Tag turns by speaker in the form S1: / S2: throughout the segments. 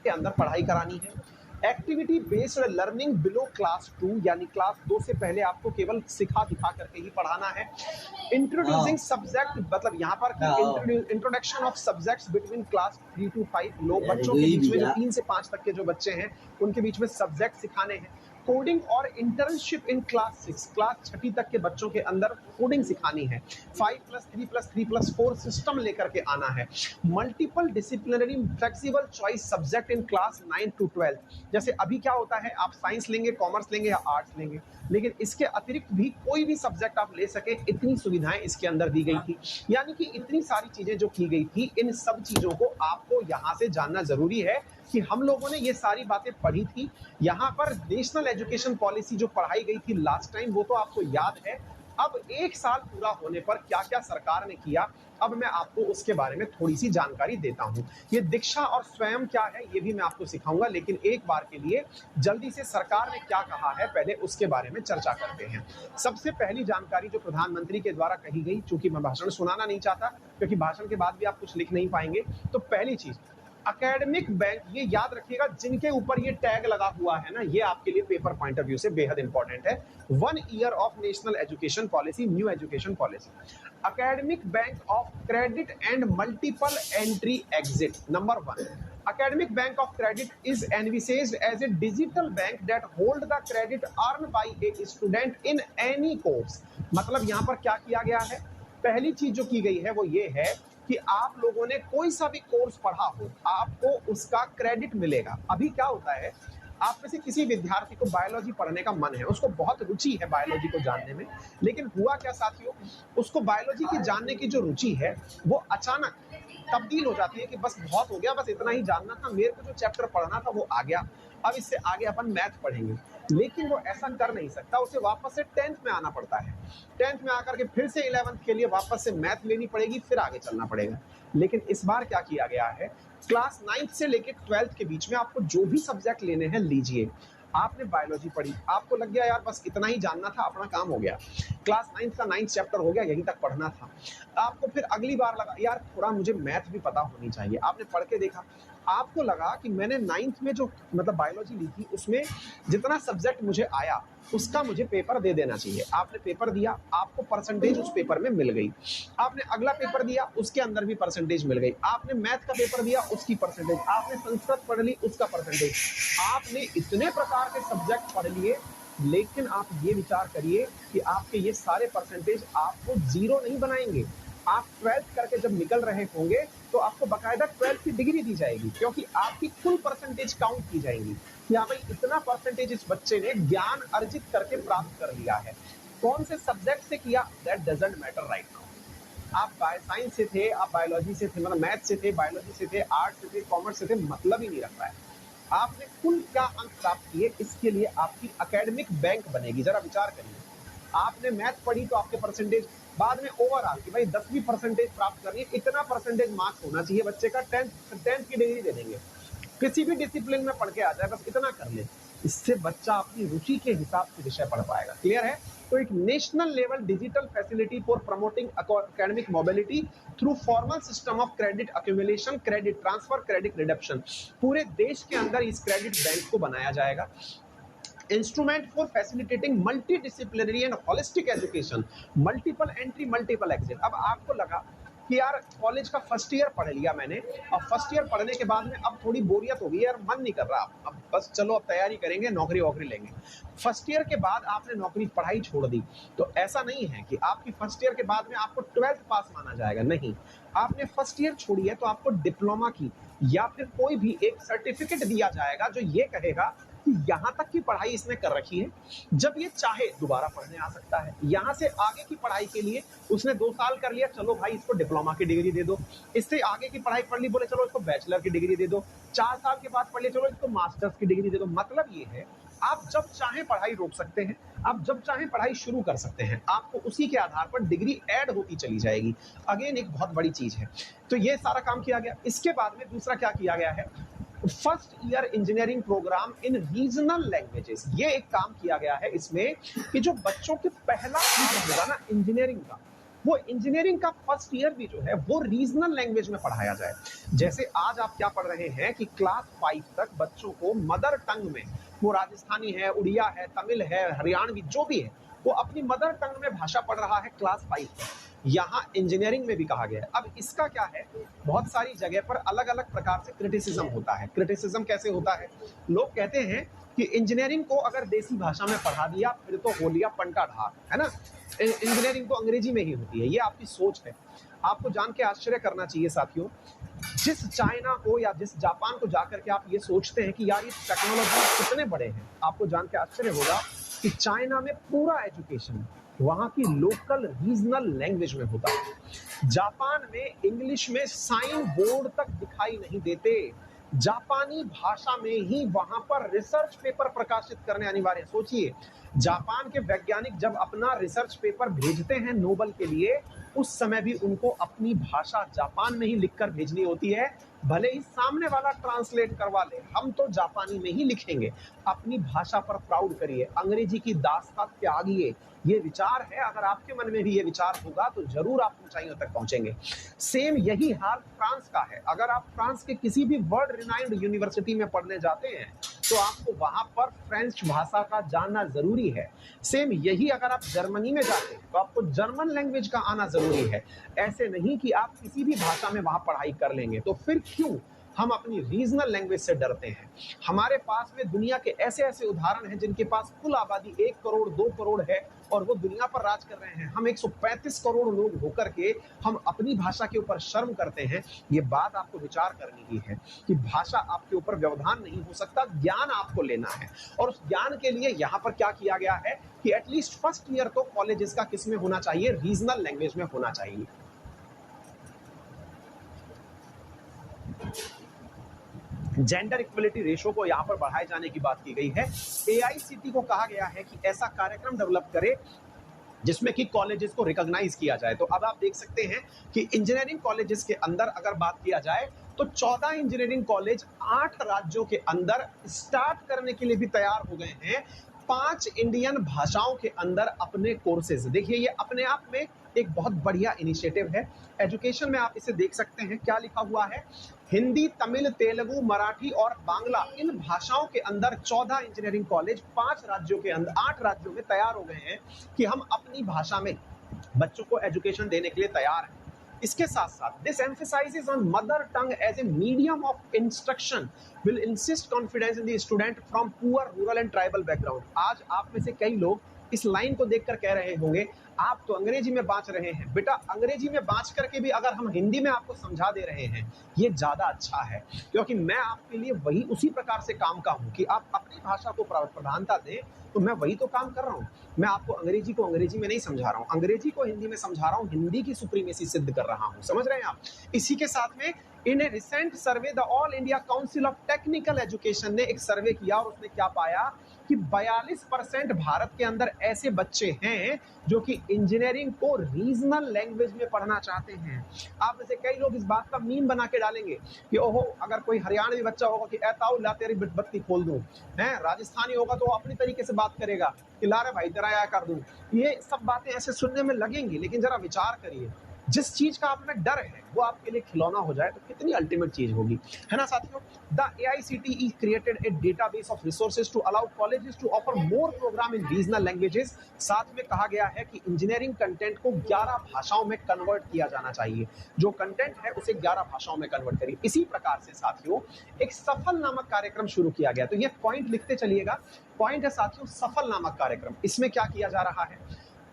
S1: के अंदर पढ़ाई करानी है। Activity based learning below class 2 यानी क्लास 2 से पहले आपको केवल सिखा दिखा करके ही पढ़ाना है। इंट्रोड्यूसिंग सब्जेक्ट मतलब यहाँ पर introduction of subjects between class 3 to 5 लोग बच्चों के बीच में जो 3 से 5 तक के जो बच्चे हैं उनके बीच में सब्जेक्ट सिखाने हैं। कोडिंग और इंटर्नशिप इन क्लास 6 क्लास 6ठी तक के बच्चों के अंदर कोडिंग सिखानी है। 5+3+3+4 सिस्टम लेकर के आना है। Multiple disciplinary flexible choice subject in class 9 to 12 जैसे अभी क्या होता है आप साइंस लेंगे, कॉमर्स लेंगे या आर्ट्स लेंगे, लेकिन इसके अतिरिक्त भी कोई भी सब्जेक्ट आप ले सके इतनी सुविधाएं इसके अंदर दी गई थी। यानी कि इतनी सारी चीजें जो की गई थी इन सब चीजों को आपको यहाँ से जानना जरूरी है कि हम लोगों ने ये सारी बातें पढ़ी थी। यहाँ पर नेशनल एजुकेशन पॉलिसी जो पढ़ाई गई थी लास्ट टाइम वो तो आपको याद है। अब एक साल पूरा होने पर क्या क्या सरकार ने किया अब मैं आपको उसके बारे में थोड़ी सी जानकारी देता हूं। ये दीक्षा और स्वयं क्या है ये भी मैं आपको सिखाऊंगा, लेकिन एक बार के लिए जल्दी से सरकार ने क्या कहा है पहले उसके बारे में चर्चा करते हैं। सबसे पहली जानकारी जो प्रधानमंत्री के द्वारा कही गई, चूंकि मैं भाषण सुनाना नहीं चाहता क्योंकि भाषण के बाद भी आप कुछ लिख नहीं पाएंगे, तो पहली चीज एकेडमिक बैंक, ये याद रखिएगा जिनके ऊपर ये टैग लगा हुआ है ना, ये आपके लिए पेपर पॉइंट ऑफ व्यू से बेहद इंपॉर्टेंट है। 1 year of national education policy, new education policy. Academic bank of credit and multiple entry exit. Number 1, academic bank of credit is envisaged as a digital bank that hold the credit earned by a student in any course। मतलब यहाँ पर क्या किया गया है, पहली चीज जो की गई है वो ये है कि आप लोगों ने कोई सा भी कोर्स पढ़ा हो आपको उसका क्रेडिट मिलेगा। अभी क्या होता है, आप में से किसी विद्यार्थी को बायोलॉजी पढ़ने का मन है, उसको बहुत रुचि है बायोलॉजी को जानने में, लेकिन हुआ क्या साथियों, उसको बायोलॉजी की जानने की जो रुचि है वो अचानक तब्दील हो जाती है कि बस बहुत हो गया, बस इतना ही जानना था, मेरे को जो चैप्टर पढ़ना था वो आ गया, अब इससे आगे अपन मैथ पढ़ेंगे। लेकिन वो ऐसा कर नहीं सकता, उसे वापस से 10th में आना पड़ता है। 10th में आकर के फिर से 11th के लिए वापस से मैथ लेनी पड़ेगी, फिर आगे चलना पड़ेगा। लेकिन इस बार क्या किया गया है, क्लास 9th से लेकर 12th के बीच में आपको जो भी सब्जेक्ट लेने हैं लीजिए। आपने बायोलॉजी पढ़ी, आपको लग गया यार बस इतना ही जानना था, अपना काम हो गया, क्लास 9th का 9th चैप्टर हो गया, यहीं तक पढ़ना था। आपको फिर अगली बार लगा यार थोड़ा मुझे मैथ भी पता होनी चाहिए, आपने पढ़ के देखा, आपको लगा कि मैंने 9th में जो मतलब बायोलॉजी ली थी उसमें जितना सब्जेक्ट मुझे आया उसका मुझे पेपर दे देना चाहिए। आपने पेपर दिया, आपको परसेंटेज उस पेपर में मिल गई। आपने अगला पेपर दिया, उसके अंदर भी परसेंटेज मिल गई। आपने मैथ का पेपर दिया, उसकी परसेंटेज। आपने संस्कृत पढ़ ली, उसका परसेंटेज। आपने इतने प्रकार के सब्जेक्ट पढ़ लिए, लेकिन आप ये विचार करिए कि आपके ये सारे परसेंटेज आपको जीरो नहीं बनाएंगे। आप 12th करके जब निकल रहे होंगे तो आपको बकायदा 12th की डिग्री दी जाएगी, क्योंकि आपकी कुल परसेंटेज काउंट की जाएंगी कि हाँ भाई इतना परसेंटेज इस बच्चे ने ज्ञान अर्जित करके प्राप्त कर लिया है। कौन से सब्जेक्ट से किया, that doesn't matter right now. आप साइंस से थे, आप बायोलॉजी से थे, मतलब मैथ से थे, बायोलॉजी से थे, आर्ट्स से थे, कॉमर्स से थे, मतलब ही नहीं रखता है। आपने कुल क्या अंक प्राप्त किए, इसके लिए आपकी एकेडमिक बैंक बनेगी। जरा विचार करिए, आपने मैथ पढ़ी तो आपके परसेंटेज बाद में ओवरऑल कि भाई 10वीं परसेंटेज प्राप्त करनी है, इतना परसेंटेज मार्क्स होना चाहिए बच्चे का, 10th की डिग्री दे देंगे। किसी भी डिसिप्लिन में पढ़ के आ जाए, बस इतना कर ले, इससे बच्चा अपनी रुचि के हिसाब से विषय पढ़ पाएगा। क्लियर है? तो एक national level digital facility for promoting academic mobility through formal system of credit accumulation, credit transfer, credit reduction, पूरे देश के अंदर इस क्रेडिट बैंक को बनाया जाएगा। Instrument for facilitating multi disciplinary and holistic education, multiple entry multiple exit. अब आपको लगा कि यार कॉलेज का फर्स्ट ईयर पढ़ लिया मैंने, और फर्स्ट ईयर पढ़ने के बाद में अब थोड़ी बोरियत हो गई यार, मन नहीं कर रहा, अब बस चलो अब तैयारी करेंगे, नौकरी वोकरी लेंगे। फर्स्ट ईयर के बाद आपने नौकरी पढ़ाई छोड़ दी, तो ऐसा नहीं है कि आपकी फर्स्ट ईयर के बाद में आपको 12th पास माना जाएगा, नहीं। आपने फर्स्ट ईयर छोड़ी है तो आपको डिप्लोमा की या फिर कोई भी एक सर्टिफिकेट दिया जाएगा जो ये कहेगा कि यहाँ तक की पढ़ाई इसने कर रखी है, जब ये चाहे दोबारा पढ़ने आ सकता है। यहाँ से आगे की पढ़ाई के लिए उसने 2 साल कर लिया, चलो भाई इसको डिप्लोमा की डिग्री दे दो। इससे आगे की पढ़ाई पढ़ ली, बोले चलो इसको बैचलर की डिग्री दे दो। 4 साल के बाद पढ़ लिया, चलो इसको मास्टर्स की डिग्री दे दो। मतलब ये है आप जब चाहे पढ़ाई रोक सकते हैं, आप जब चाहे पढ़ाई शुरू कर सकते हैं, आपको उसी के आधार पर डिग्री ऐड होती चली जाएगी। अगेन एक बहुत बड़ी चीज है। तो ये सारा काम किया गया। इसके बाद में दूसरा क्या किया गया है, फर्स्ट ईयर इंजीनियरिंग प्रोग्राम इन रीजनल लैंग्वेजेस। ये एक काम किया गया है इसमें कि जो बच्चों के पहला ईयर होगा ना इंजीनियरिंग का, वो इंजीनियरिंग का फर्स्ट ईयर भी जो है वो रीजनल लैंग्वेज में पढ़ाया जाए। जैसे आज आप क्या पढ़ रहे हैं कि क्लास 5 तक बच्चों को मदर टंग में, वो राजस्थानी है, उड़िया है, तमिल है, हरियाणवी जो भी है, वो अपनी मदर टंग में भाषा पढ़ रहा है क्लास 5 तक। यहाँ इंजीनियरिंग में भी कहा गया है। अब इसका क्या है, बहुत सारी जगह पर अलग अलग प्रकार से क्रिटिसिज्म होता है। क्रिटिसिज्म कैसे होता है, लोग कहते हैं कि इंजीनियरिंग को अगर देसी भाषा में पढ़ा दिया फिर तो हो लिया पंटा ढाक, है ना, इंजीनियरिंग तो अंग्रेजी में ही होती है। ये आपकी सोच है। आपको जान के आश्चर्य करना चाहिए साथियों, जिस चाइना को या जिस जापान को जाकर के आप ये सोचते हैं कि यार ये टेक्नोलॉजी कितने बड़े हैं, आपको जान के आश्चर्य होगा कि चाइना में पूरा एजुकेशन वहां की लोकल रीजनल लैंग्वेज में होता है। जापान में इंग्लिश में साइन बोर्ड तक दिखाई नहीं देते, जापानी भाषा में ही वहां पर रिसर्च पेपर प्रकाशित करने अनिवार्य। सोचिए, जापान के वैज्ञानिक जब अपना रिसर्च पेपर भेजते हैं नोबेल के लिए, उस समय भी उनको अपनी भाषा जापान में ही लिखकर भेजनी होती है। भले ही सामने वाला ट्रांसलेट करवा ले, हम तो जापानी में ही लिखेंगे। अपनी भाषा पर प्राउड करिए, अंग्रेजी की दास्तां त्यागिए। ये विचार है, अगर आपके मन में भी ये विचार होगा तो जरूर आप ऊंचाइयों तक पहुंचेंगे। सेम यही हाल फ्रांस का है। अगर आप फ्रांस के किसी भी वर्ल्ड रिनाउंड यूनिवर्सिटी में पढ़ने जाते हैं तो आपको वहां पर फ्रेंच भाषा का जानना जरूरी है। सेम यही अगर आप जर्मनी में जाते हैं तो आपको जर्मन लैंग्वेज का आना जरूरी है। ऐसे नहीं कि आप किसी भी भाषा में वहां पढ़ाई कर लेंगे। तो फिर क्यों हम अपनी रीजनल लैंग्वेज से डरते हैं? हमारे पास में दुनिया के ऐसे ऐसे उदाहरण हैं जिनके पास कुल आबादी 1 करोड़ 2 करोड़ है और वो दुनिया पर राज कर रहे हैं। हम 135 करोड़ लोग होकर के हम अपनी भाषा के ऊपर शर्म करते हैं। ये बात आपको विचार करनी ही है कि भाषा आपके ऊपर व्यवधान नहीं हो सकता, ज्ञान आपको लेना है। और उस ज्ञान के लिए यहाँ पर क्या किया गया है कि एटलीस्ट फर्स्ट ईयर तो कॉलेजेस का किस में होना चाहिए, रीजनल लैंग्वेज में होना चाहिए। जेंडर इक्वलिटी रेशो को यहाँ पर बढ़ाए जाने की बात की गई है। एआईसीटी को कहा गया है कि ऐसा कार्यक्रम डेवलप करे जिसमें कि कॉलेजेस को रिकॉग्नाइज किया जाए। तो अब आप देख सकते हैं कि इंजीनियरिंग कॉलेजेस के अंदर अगर बात किया जाए तो 14 इंजीनियरिंग कॉलेज 8 राज्यों के अंदर स्टार्ट करने के लिए भी तैयार हो गए हैं। 5 इंडियन भाषाओं के अंदर अपने कोर्सेज। देखिए, ये अपने आप में एक बहुत बढ़िया इनिशिएटिव है। एजुकेशन में आप इसे देख सकते हैं, क्या लिखा हुआ है, हिंदी, तमिल, तेलुगु, मराठी और बांग्ला, इन भाषाओं के अंदर 14 इंजीनियरिंग कॉलेज 5 राज्यों के अंदर 8 राज्यों में तैयार हो गए हैं कि हम अपनी भाषा में बच्चों को एजुकेशन देने के लिए तैयार हैं। इसके साथ साथ this emphasizes on mother tongue as a medium of instruction will insist confidence in the student from poor rural and tribal background. आज आप में से कई लोग इस लाइन को देखकर कह रहे होंगे, आप तो अंग्रेजी में बाँच रहे हैं। बेटा, अंग्रेजी में बाँच करके भी अगर हम हिंदी में आपको समझा दे रहे हैं, ये ज्यादा अच्छा है, क्योंकि मैं आपके लिए वही उसी प्रकार से काम का हूं कि आप अपनी भाषा को प्रधानता दें। तो मैं वही तो काम कर रहा हूं। मैं आपको अंग्रेजी को अंग्रेजी में नहीं समझा रहा हूं, अंग्रेजी को हिंदी में समझा रहा हूं, हिंदी की सुप्रीमेसी सिद्ध कर रहा हूं। समझ रहे हैं आप? इसी के साथ में in a recent survey the All India Council of Technical Education ने एक सर्वे किया और उसने क्या पाया कि 42% भारत के अंदर ऐसे बच्चे हैं जो कि इंजीनियरिंग को रीजनल लैंग्वेज में पढ़ना चाहते हैं। आप में से कई लोग इस बात का मीम बना के डालेंगे कि ओहो, अगर कोई हरियाणवी बच्चा होगा कि ऐताऊ ला तेरी बत्ती खोल दूं, है, राजस्थानी होगा तो अपनी तरीके से बात करेगा कि ला रे भाई तेरा या कर दूं। ये सब बातें ऐसे सुनने में लगेंगी, लेकिन जरा विचार करिए, जिस चीज का आप में डर है वो आपके लिए खिलौना हो जाए तो कितनी अल्टीमेट चीज होगी, है ना साथियों? The AICTE created a database of resources to allow colleges to offer more program in regional languages। साथ में कहा गया है कि इंजीनियरिंग कंटेंट को 11 भाषाओं में कन्वर्ट किया जाना चाहिए। जो कंटेंट है उसे 11 भाषाओं में कन्वर्ट करिए। इसी प्रकार से साथियों एक सफल नामक कार्यक्रम शुरू किया गया। तो ये पॉइंट लिखते चलिएगा। पॉइंट है साथियों सफल नामक कार्यक्रम। इसमें क्या किया जा रहा है,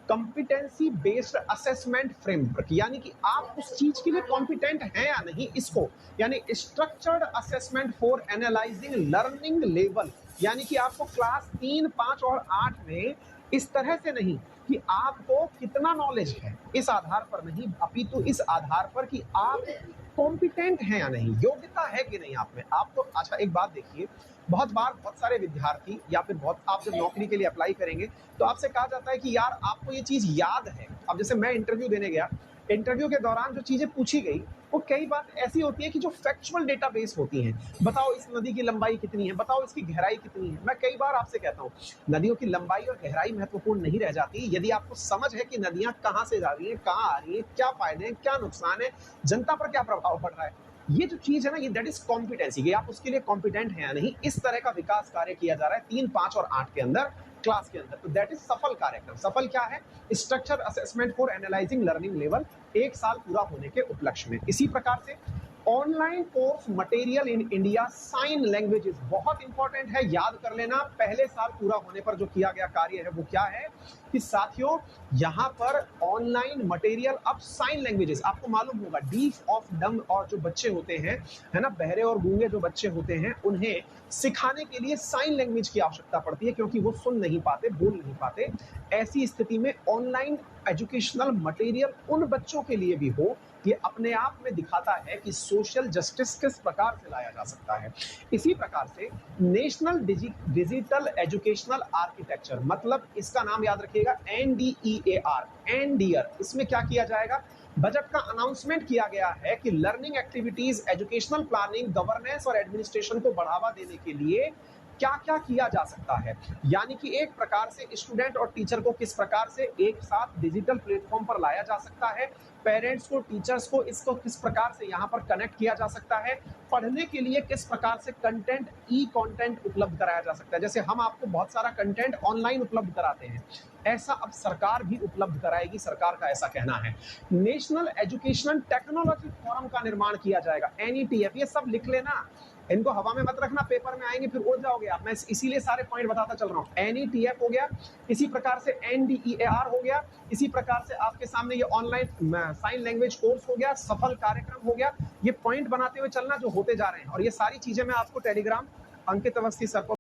S1: कॉम्पिटेंसी बेस्ड असेसमेंट फ्रेमवर्क, यानी कि आप उस चीज के लिए कॉम्पिटेंट हैं या नहीं, इसको यानी structured assessment for analysing learning level, यानी कि आपको क्लास 3, 5 और 8 में इस तरह से नहीं कि आपको कितना नॉलेज है इस आधार पर नहीं, अपितु इस आधार पर कि आप कॉम्पिटेंट हैं या नहीं, योग्यता है कि नहीं आप में। आप तो अच्छा एक बात देखिए, बहुत बार बहुत सारे विद्यार्थी या फिर बहुत आप जब नौकरी के लिए अप्लाई करेंगे तो आपसे कहा जाता है कि यार आपको ये चीज याद है। अब जैसे मैं इंटरव्यू देने गया इंटरव्यू के दौरान जो चीजें पूछी गई वो कई बार ऐसी होती है कि जो फैक्चुअल डेटाबेस होती हैं, बताओ इस नदी की लंबाई कितनी है, बताओ इसकी गहराई कितनी है। मैं कई बार आपसे कहता हूँ नदियों की लंबाई और गहराई महत्वपूर्ण नहीं रह जाती यदि आपको समझ है कि नदियां कहाँ से जा रही हैं, कहाँ आ रही हैं, क्या फायदे हैं, क्या नुकसान है, जनता पर क्या प्रभाव पड़ रहा है। ये जो चीज है ना, ये दैट इज कॉम्पिटेंसी, ये आप उसके लिए कॉम्पिटेंट हैं या नहीं, इस तरह का विकास कार्य किया जा रहा है 3, 5 और 8 के अंदर क्लास के अंदर। तो दैट इज सफल कार्यक्रम। सफल क्या है? Structure assessment for analysing learning level, 1 साल पूरा होने के उपलक्ष्य में। इसी प्रकार से online course material in India sign languages बहुत इंपॉर्टेंट है, याद कर लेना। पहले साल पूरा होने पर जो किया गया कार्य है वो क्या है कि साथियों यहां पर ऑनलाइन मटेरियल अब साइन लैंग्वेजेस, आपको मालूम होगा डीफ ऑफ डम और जो बच्चे होते हैं है ना, बहरे और गूंगे जो बच्चे होते हैं, उन्हें सिखाने के लिए साइन लैंग्वेज की आवश्यकता पड़ती है क्योंकि वो सुन नहीं पाते, बोल नहीं पाते। ऐसी स्थिति में ऑनलाइन एजुकेशनल मटेरियल उन बच्चों के लिए भी हो, ये अपने आप में दिखाता है कि सोशल जस्टिस किस प्रकार से लाया जा सकता है। इसी प्रकार से नेशनल डिजिटल एजुकेशनल आर्किटेक्चर, मतलब इसका नाम याद रखिएगा NDEAR, एनडीआर। इसमें क्या किया जाएगा? बजट का अनाउंसमेंट किया गया है कि learning activities, educational planning, governance और एडमिनिस्ट्रेशन को बढ़ावा देने के लिए क्या क्या किया जा सकता है। यानी कि एक प्रकार से स्टूडेंट और टीचर को किस प्रकार से एक साथ डिजिटल प्लेटफॉर्म पर लाया जा सकता है, पेरेंट्स को, टीचर्स को, इसको किस प्रकार से यहाँ पर कनेक्ट किया जा सकता है, पढ़ने के लिए किस प्रकार से कंटेंट, ई कंटेंट उपलब्ध कराया जा सकता है। जैसे हम आपको बहुत सारा कंटेंट ऑनलाइन उपलब्ध कराते हैं, ऐसा अब सरकार भी उपलब्ध कराएगी, सरकार का ऐसा कहना है। नेशनल एजुकेशनल टेक्नोलॉजी फोरम का निर्माण किया जाएगा, NETF। ये सब लिख लेना, इनको हवा में मत रखना, पेपर में आएंगे फिर उड़ जाओगे आप। मैं इसीलिए सारे पॉइंट बताता चल रहा हूँ। NETF हो गया, इसी प्रकार से NDEAR हो गया, इसी प्रकार से आपके सामने ये ऑनलाइन साइन लैंग्वेज कोर्स हो गया, सफल कार्यक्रम हो गया। ये पॉइंट बनाते हुए चलना जो होते जा रहे हैं, और ये सारी चीजें मैं आपको टेलीग्राम अंकित अवस्थी सर को